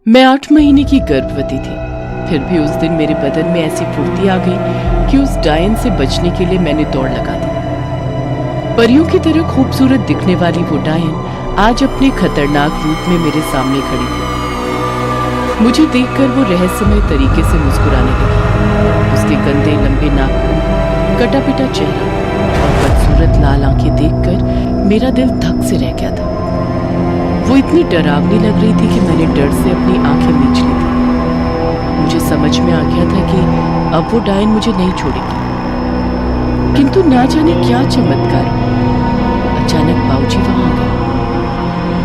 मैं 8 महीने की गर्भवती थी। फिर भी उस दिन मेरे बदन में ऐसी फुर्ती आ गई कि उस डायन से बचने के लिए मैंने दौड़ लगा दी। परियों की तरह खूबसूरत दिखने वाली वो डायन आज अपने खतरनाक रूप में मेरे सामने खड़ी थी। मुझे देखकर वो रहस्यमय तरीके से मुस्कुराने लगी। उसके गंदे लंबे नाखून, कटा पिटा चेहरा और बदसूरत लाल आंखें देखकर मेरा दिल धक से रह गया था। वो इतनी डरावनी लग रही थी कि मैंने डर से अपनी आंखें मीच ली थी। मुझे समझ में आ गया था कि अब वो डायन मुझे नहीं छोड़ेगी। किंतु ना जाने क्या चमत्कार, अचानक बाबूजी वहां आ गए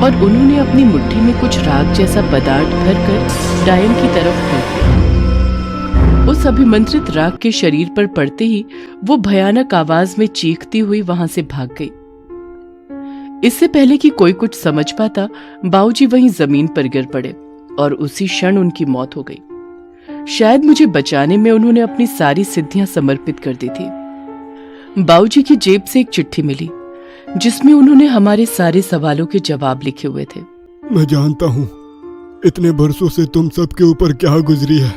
और उन्होंने अपनी मुट्ठी में कुछ राख जैसा पदार्थ भरकर डायन की तरफ फेंक दिया। उस अभिमंत्रित राख के शरीर पर पड़ते ही वो भयानक आवाज में चीखती हुई वहां से भाग गई। इससे पहले कि कोई कुछ समझ पाता, बाबूजी वहीं जमीन पर गिर पड़े और उसी क्षण उनकी मौत हो गई। शायद मुझे बचाने में उन्होंने अपनी सारी सिद्धियां समर्पित कर दी थी। बाबूजी की जेब से एक चिट्ठी मिली जिसमें उन्होंने हमारे सारे सवालों के जवाब लिखे हुए थे। मैं जानता हूँ इतने बरसों से तुम सबके ऊपर क्या गुजरी है,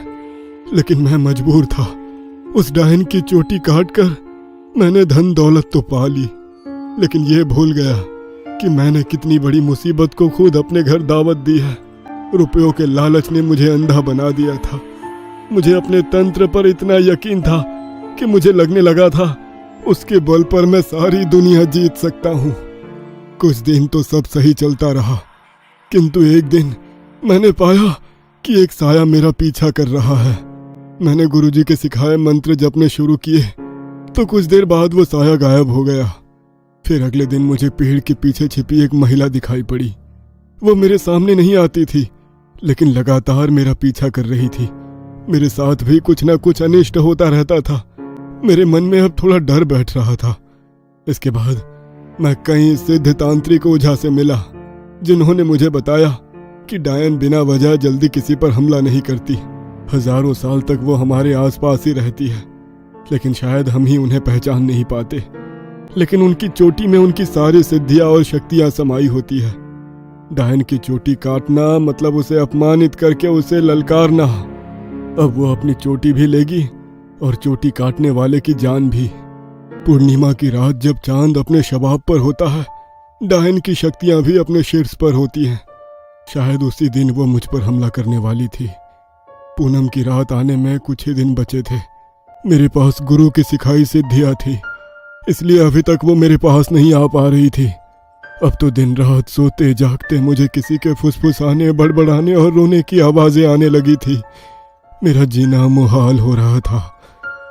लेकिन मैं मजबूर था। उस डायन की चोटी काटकर मैंने धन दौलत तो पा ली, लेकिन ये भूल गया कि मैंने कितनी बड़ी मुसीबत को खुद अपने घर दावत दी है। रुपयों के लालच ने मुझे अंधा बना दिया था। मुझे अपने तंत्र पर इतना यकीन था कि मुझे लगने लगा था उसके बल पर मैं सारी दुनिया जीत सकता हूँ। कुछ दिन तो सब सही चलता रहा, किंतु एक दिन मैंने पाया कि एक साया मेरा पीछा कर रहा है। मैंने गुरुजी के सिखाए मंत्र जपने शुरू किए तो कुछ देर बाद वो साया गायब हो गया। फिर अगले दिन मुझे पेड़ के पीछे छिपी एक महिला दिखाई पड़ी। वो मेरे सामने नहीं आती थी, लेकिन लगातार मेरा पीछा कर रही थी। मेरे साथ भी कुछ ना कुछ अनिष्ट होता रहता था। मेरे मन में अब थोड़ा डर बैठ रहा था। इसके बाद मैं कई सिद्ध तांत्रिक ओझा से मिला, जिन्होंने मुझे बताया कि डायन बिना वजह जल्दी किसी पर हमला नहीं करती। हजारों साल तक वो हमारे आसपास ही रहती है, लेकिन शायद हम ही उन्हें पहचान नहीं पाते। लेकिन उनकी चोटी में उनकी सारी सिद्धियां और शक्तियां समाई होती है। डायन की चोटी काटना मतलब उसे अपमानित करके उसे ललकारना। अब वो अपनी चोटी भी लेगी और चोटी काटने वाले की जान भी। पूर्णिमा की रात जब चांद अपने शबाब पर होता है, डायन की शक्तियां भी अपने शीर्ष पर होती हैं। शायद उसी दिन वो मुझ पर हमला करने वाली थी। पूनम की रात आने में कुछ ही दिन बचे थे। मेरे पास गुरु की सिखाई सिद्धियां थी, इसलिए अभी तक वो मेरे पास नहीं आ पा रही थी। अब तो दिन रात सोते जागते मुझे किसी के फुसफुसाने, बड़बड़ाने और रोने की आवाजें आने लगी थी। मेरा जीना मुहाल हो रहा था।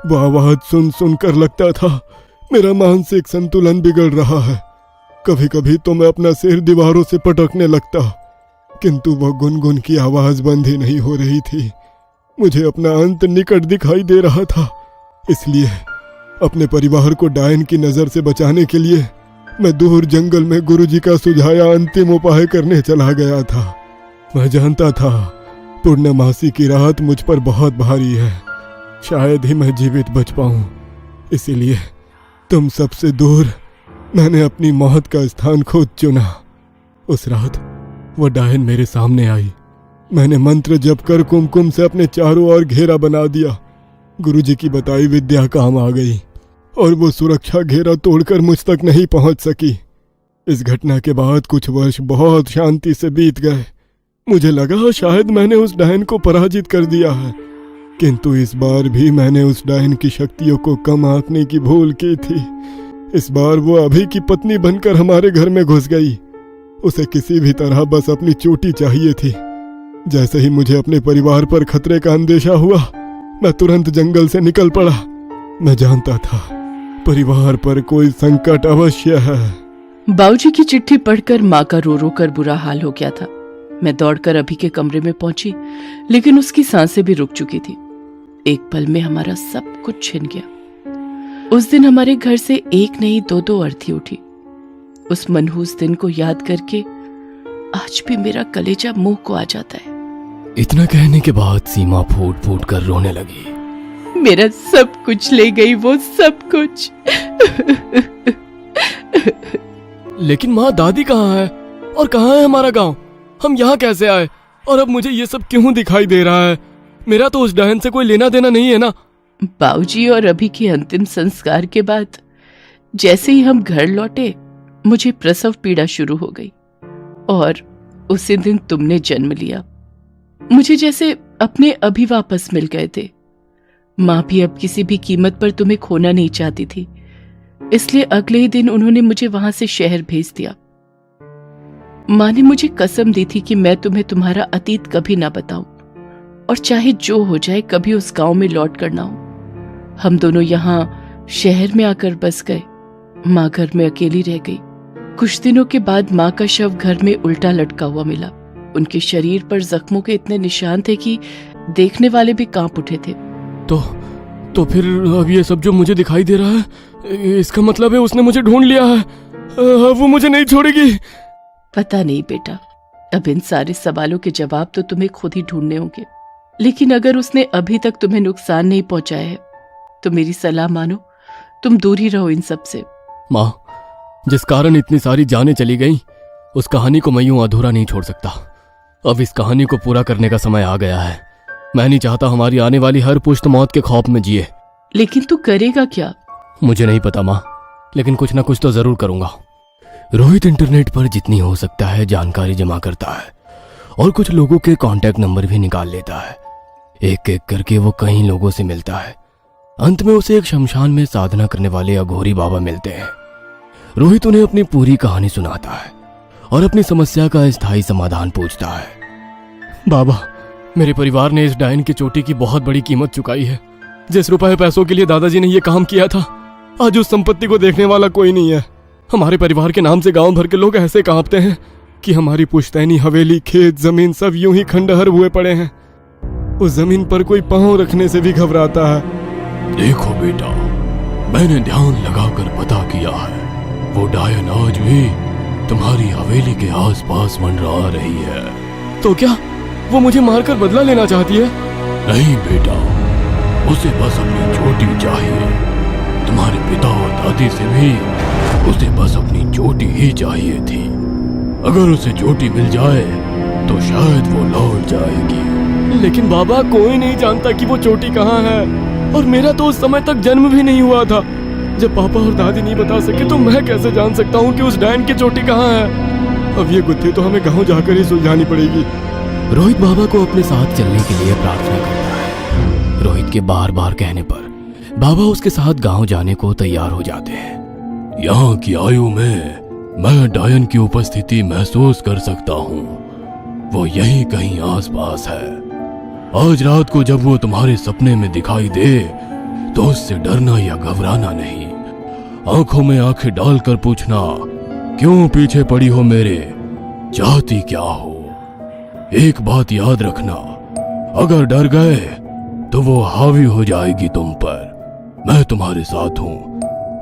वो आवाज सुन सुन कर लगता था मेरा मानसिक संतुलन बिगड़ रहा है। कभी कभी तो मैं अपना सिर दीवारों से पटकने लगता, किंतु वह गुनगुन की आवाज बंद ही नहीं हो रही थी। मुझे अपना अंत निकट दिखाई दे रहा था। इसलिए अपने परिवार को डायन की नजर से बचाने के लिए मैं दूर जंगल में गुरुजी का सुझाया अंतिम उपाय करने चला गया था। मैं जानता था पूर्णमासी की रात मुझ पर बहुत भारी है, शायद ही मैं जीवित बच पाऊं। इसीलिए तुम सबसे दूर मैंने अपनी मौत का स्थान खुद चुना। उस रात वो डायन मेरे सामने आई। मैंने मंत्र जप कर कुमकुम से अपने चारों ओर घेरा बना दिया। गुरुजी की बताई विद्या काम आ गई और वो सुरक्षा घेरा तोड़कर मुझ तक नहीं पहुंच सकी। इस घटना के बाद कुछ वर्ष बहुत शांति से बीत गए। मुझे लगा शायद मैंने उस डायन को पराजित कर दिया है, किंतु इस बार भी मैंने उस डायन की शक्तियों को कम आंकने की भूल की थी। इस बार वो अभी की पत्नी बनकर हमारे घर में घुस गई। उसे किसी भी तरह बस अपनी चोटी चाहिए थी। जैसे ही मुझे अपने परिवार पर खतरे का अंदेशा हुआ, मैं तुरंत जंगल से निकल पड़ा। मैं जानता था परिवार पर कोई संकट अवश्य है। बाबूजी की चिट्ठी पढ़कर माँ का रो रो कर बुरा हाल हो गया था। मैं दौड़कर अभी के कमरे में पहुंची, लेकिन उसकी सांसें भी रुक चुकी थी। एक पल में हमारा सब कुछ छिन गया। उस दिन हमारे घर से एक नहीं दो अर्थी उठी। उस मनहूस दिन को याद करके आज भी मेरा कलेजा मुंह को आ जाता है। इतना कहने के बाद सीमा फूट फूट कर रोने लगी। मेरा सब कुछ ले गई वो, सब कुछ। लेकिन माँ, दादी कहाँ है और कहाँ है हमारा गांव? हम यहाँ कैसे आए? और अब मुझे ये सब क्यों दिखाई दे रहा है? मेरा तो उस डायन से कोई लेना देना नहीं है ना। बाबूजी और अभी के अंतिम संस्कार के बाद जैसे ही हम घर लौटे, मुझे प्रसव पीड़ा शुरू हो गई और उसी दिन तुमने जन्म लिया। मुझे जैसे अपने अभी वापस मिल गए थे। माँ भी अब किसी भी कीमत पर तुम्हें खोना नहीं चाहती थी, इसलिए अगले ही दिन उन्होंने मुझे वहां से शहर भेज दिया। माँ ने मुझे कसम दी थी कि मैं तुम्हें तुम्हारा अतीत कभी ना बताऊं और चाहे जो हो जाए कभी उस गांव में लौट कर ना आऊं। हम दोनों यहाँ शहर में आकर बस गए। माँ घर में अकेली रह गई। कुछ दिनों के बाद माँ का शव घर में उल्टा लटका हुआ मिला। उनके शरीर पर जख्मों के इतने निशान थे कि देखने वाले भी कांप उठे थे। तो फिर अब ये सब जो मुझे दिखाई दे रहा है, इसका मतलब है उसने मुझे ढूंढ लिया है। वो मुझे नहीं छोड़ेगी। पता नहीं बेटा, अब इन सारे सवालों के जवाब तो तुम्हें खुद ही ढूंढने होंगे। लेकिन अगर उसने अभी तक तुम्हें नुकसान नहीं पहुंचाया है तो मेरी सलाह मानो, तुम दूर ही रहो इन सब से। माँ, जिस कारण इतनी सारी जानें चली गई, उस कहानी को मैं यूं अधूरा नहीं छोड़ सकता। अब इस कहानी को पूरा करने का समय आ गया है। मैं नहीं चाहता हमारी आने वाली हर पुश्त मौत के खौफ में जिए। लेकिन तू करेगा क्या? मुझे नहीं पता माँ, लेकिन कुछ ना कुछ तो जरूर करूंगा। रोहित इंटरनेट पर जितनी हो सकता है जानकारी जमा करता है और कुछ लोगों के कांटेक्ट नंबर भी निकाल लेता है। एक एक करके वो कई लोगों से मिलता है। अंत में उसे एक शमशान में साधना करने वाले अघोरी बाबा मिलते हैं। रोहित उन्हें अपनी पूरी कहानी सुनाता है और अपनी समस्या का स्थायी समाधान पूछता है। बाबा, मेरे परिवार ने इस डायन की चोटी की बहुत बड़ी कीमत चुकाई है। जिस रुपए पैसों के लिए दादाजी ने यह काम किया था, आज उस संपत्ति को देखने वाला कोई नहीं है। हमारे परिवार के नाम से गांव भर के लोग ऐसे कांपते हैं कि हमारी पुश्तैनी, हवेली, खेत, जमीन सब यूं ही खंडहर हुए पड़े हैं। उस जमीन पर कोई पांव रखने से भी घबराता है। देखो बेटा, मैंने ध्यान लगाकर पता किया है, वो डायन आज भी तुम्हारी हवेली के आसपास मंडरा रही है। तो क्या वो मुझे मारकर बदला लेना चाहती है? नहीं बेटा, उसे बस अपनी चोटी चाहिए। तुम्हारे पिता और दादी से भी उसे बस अपनी चोटी ही चाहिए थी। अगर उसे चोटी मिल जाए तो शायद वो लौट जाएगी। लेकिन बाबा, कोई नहीं जानता कि वो चोटी कहाँ है और मेरा तो उस समय तक जन्म भी नहीं हुआ था। जब पापा और दादी नहीं बता सके तो मैं कैसे जान सकता हूँ कि उस डायन की चोटी कहाँ है? अब ये गुत्थी तो हमें गांव जाकर ही सुलझानी पड़ेगी। रोहित बाबा को अपने साथ चलने के लिए प्रार्थना करता है। रोहित के बार बार कहने पर बाबा उसके साथ गांव जाने को तैयार हो जाते हैं। यहाँ की आयु में मैं डायन की उपस्थिति महसूस कर सकता हूँ। वो यहीं कहीं आसपास है। आज रात को जब वो तुम्हारे सपने में दिखाई दे तो उससे डरना या घबराना नहीं। आंखों में आंखें डालकर पूछना, क्यों पीछे पड़ी हो मेरे, चाहती क्या हो? एक बात याद रखना, अगर डर गए तो वो हावी हो जाएगी तुम पर। मैं तुम्हारे साथ हूं,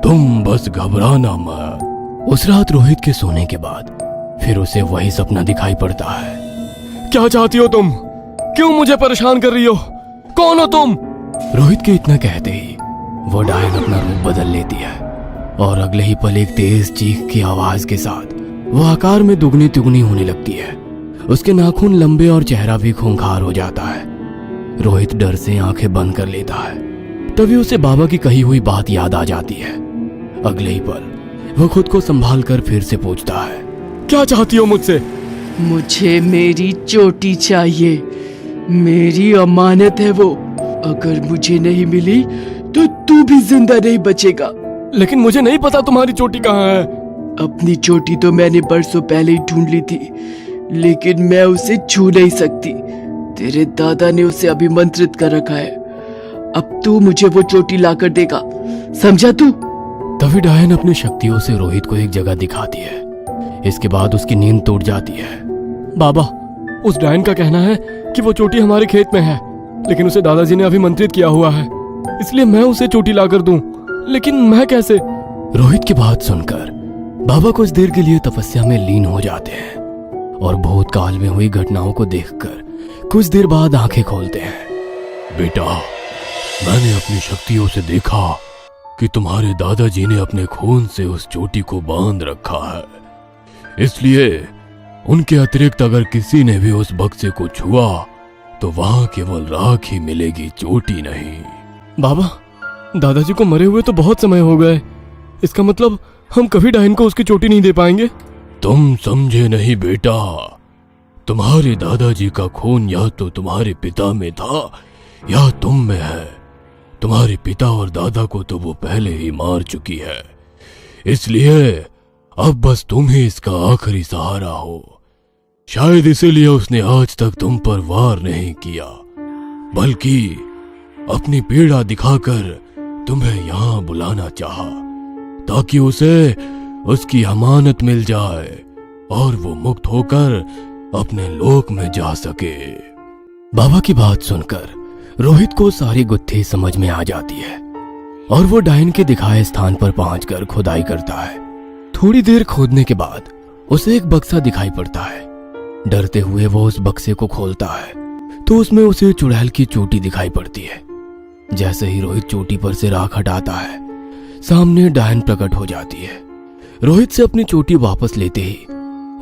तुम बस घबराना मत। उस रात रोहित के सोने के बाद फिर उसे वही सपना दिखाई पड़ता है। क्या चाहती हो तुम? क्यों मुझे परेशान कर रही हो? कौन हो तुम? रोहित के इतना कहते ही वो डायन अपना रूप बदल लेती है और अगले ही पल एक तेज चीख की आवाज के साथ वो आकार में दुगनी तिगुनी होने लगती है। उसके नाखून लंबे और चेहरा भी खूंखार हो जाता है। रोहित डर से आंखें बंद कर लेता है। तभी उसे बाबा की कही हुई बात याद आ जाती है। अगले ही पल वो खुद को संभाल कर फिर से पूछता है, क्या चाहती हो मुझसे? मुझे मेरी चोटी चाहिए, मेरी अमानत है वो। अगर मुझे नहीं मिली तो तू भी जिंदा नहीं बचेगा। लेकिन मुझे नहीं पता तुम्हारी चोटी कहाँ है। अपनी चोटी तो मैंने बरसों पहले ही ढूंढ ली थी, लेकिन मैं उसे छू नहीं सकती। तेरे दादा ने उसे अभिमंत्रित कर रखा है। अब तू मुझे वो चोटी लाकर देगा, समझा तू? तभी डायन अपनी शक्तियों से रोहित को एक जगह दिखाती है। इसके बाद उसकी नींद टूट जाती है। बाबा, उस डायन का कहना है कि वो चोटी हमारे खेत में है, लेकिन उसे दादाजी ने अभिमंत्रित किया हुआ है, इसलिए मैं उसे चोटी लाकर दूं। लेकिन मैं कैसे? रोहित की बात सुनकर बाबा कुछ देर के लिए तपस्या में लीन हो जाते हैं और भूतकाल में हुई घटनाओं को देखकर कुछ देर बाद आंखें खोलते हैं। बेटा, मैंने अपनी शक्तियों से देखा कि तुम्हारे दादाजी ने अपने खून से उस चोटी को बांध रखा है, इसलिए उनके अतिरिक्त अगर किसी ने भी उस बक्से को छुआ तो वहां केवल राख ही मिलेगी, चोटी नहीं। बाबा, दादाजी को मरे हुए तो बहुत समय हो गए। इसका मतलब हम कभी डायन को उसकी चोटी नहीं दे पाएंगे। तुम समझे नहीं बेटा, तुम्हारे दादाजी का खून या तो तुम्हारे पिता में था या तुम में है। तुम्हारे पिता और दादा को तो वो पहले ही मार चुकी है, इसलिए अब बस तुम ही इसका आखिरी सहारा हो। शायद इसीलिए उसने आज तक तुम पर वार नहीं किया, बल्कि अपनी पीड़ा दिखाकर तुम्हें यहां बुलाना चाहा, ताकि उसे उसकी अमानत मिल जाए और वो मुक्त होकर अपने लोक में जा सके। बाबा की बात सुनकर रोहित को सारी गुत्थी समझ में आ जाती है और वो डायन के दिखाए स्थान पर पहुंचकर खुदाई करता है। थोड़ी देर खोदने के बाद उसे एक बक्सा दिखाई पड़ता है। डरते हुए वो उस बक्से को खोलता है तो उसमें उसे चुड़ैल की चोटी दिखाई पड़ती है। जैसे ही रोहित चोटी पर से राख हटाता है, सामने डायन प्रकट हो जाती है। रोहित से अपनी चोटी वापस लेते ही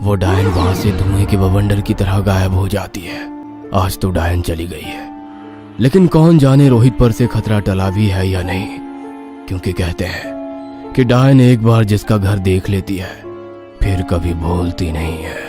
वो डायन वहां से धुएं के बवंडर की तरह गायब हो जाती है। आज तो डायन चली गई है, लेकिन कौन जाने रोहित पर से खतरा टला भी है या नहीं, क्योंकि कहते हैं कि डायन एक बार जिसका घर देख लेती है फिर कभी भूलती नहीं है।